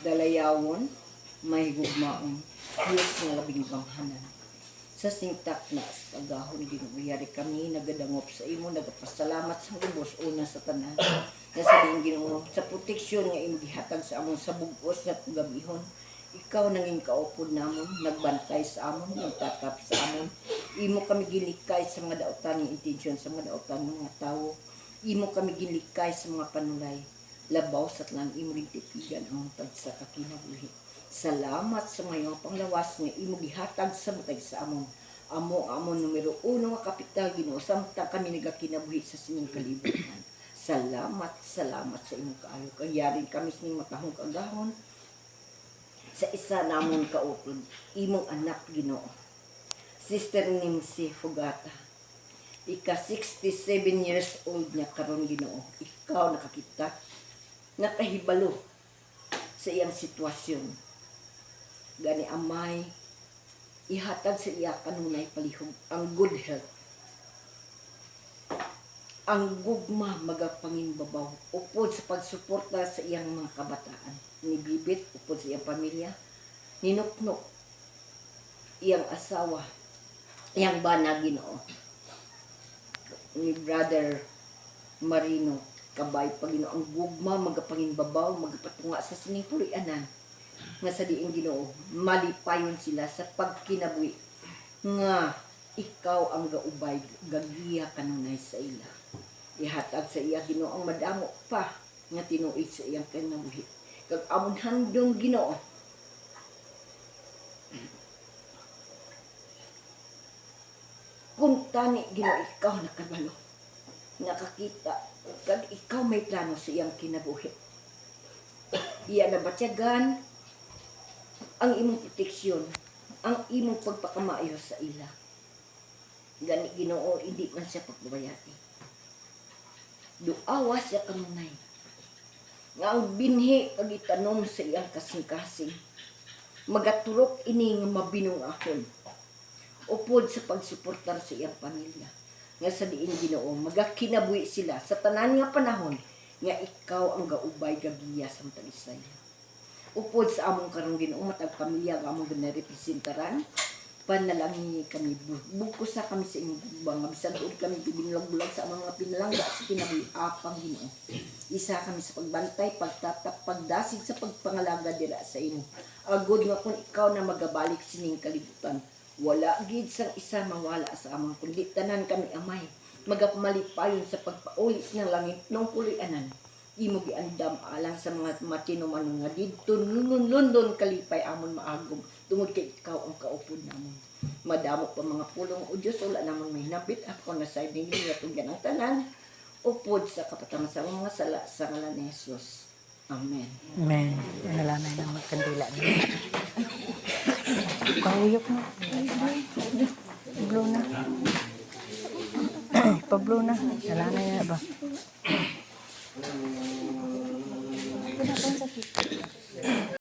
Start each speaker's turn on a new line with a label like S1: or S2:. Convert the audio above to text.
S1: dalayawon, may gugmaon, Diyos nga labing banghanan. Sa singtak na pagahon ginuguyari kami, nagadangop sa imo, nagapasalamat sa ubos, una sa tanan. Nasabihin Ginoo, sa proteksyon nga imo gihatag sa amon sa bugos nga gabihon, ikaw nanging kaupod namon, nagbantay sa amon, nagtatap sa amon. Imo kami gilikay sa mga daotan ng intensyon, sa mga daotan ng mga tao. Imo kami gilikay sa mga panulay. Labaw sa tanan, imo rin tipigan ang tagsa kakinabuhi. Salamat sa mga panglawas nga imo gihatag sa matag sa amon. Amon numero 1 nga kapital Ginoo, samtang kami nagakinabuhi sa sining kalibutan. Salamat sa imong kaayo. Kagyarin kami sa matahong kagahon sa isa namon kaupod, imong anak Ginoo. Sister Nimsi Fugata. Ika 67 years old niya karon Ginoo. Ikaw nakakita, nakahibalo sa iyang sitwasyon. Gani amay, ihatag sa iya kanunay palihog ang good health. Ang gugma magapanginbabaw upod sa pagsuporta sa iyang mga kabataan. Ni Bibit, upod sa iyang pamilya. Ni Nuknuk, iyang asawa, iyang bana Ginoo. Ni Brother Marino, kabay pa Ginoo. Ang gugma magapanginbabaw, magapatunga sa sinipurianan. Nga sa diing Ginoo, malipayon sila sa pagkinabuhi nga ikaw ang gaubay, gagiya kanunay sa ila. Ihatag sa iya Ginoo ang madamo pa nga tinuig sa iyang kinabuhi. Kag amon handong Ginoo, kung tani Ginoo ikaw nakabalo, nakakita, kag ikaw may plano sa iyang kinabuhi. Iya na batyagan ang imong proteksyon, ang imong pagpakamayo sa ila. Gani Ginoo, hindi man siya pagbabayati. Duawa siya kanunay. Nga ang binhi pagitanom sa iyang kasing-kasing. Magaturok ini nga mabinong ahon. Upod sa pagsuportar sa iyang pamilya. Nga sa diin Ginoo, magakinabuhi sila sa tanan nga panahon nga ikaw ang gaubay gagiya sa talisay. Upod sa among karong Ginoo matag pamilya nga among ginarepresentaran, panalangin kami, bukos sa kami sa inyong bubang, bisag kami binlag-bulag sa among mga pinalangga at sa kinabuhiapang Ginoo. Isa kami sa pagbantay, pagtatap, pagdasig sa pagpangalaga dira sa imo. Agod nga kung ikaw na magabalik sining kalibutan, wala gid sang isa mawala sa among kundi tanan kami amay, magapmalipayon sa pagpaulis ng langit ng pulianan. Imo giandam alang sa mga matinuman nga didto London kalipay amon maagom tungod kay ikaw ang kaupod namon. Madamo pa mga pulong o Diyos, wala namon may hinapit ako na sa iding niya tugyan ang tanan upod sa kapataman sa mga sala sa ngalan ni Jesus. Amen.
S2: Amen. Nalaman ng magkandila niya. Kahuyok na. Pablo na. Pablo na. Nalaman na ba?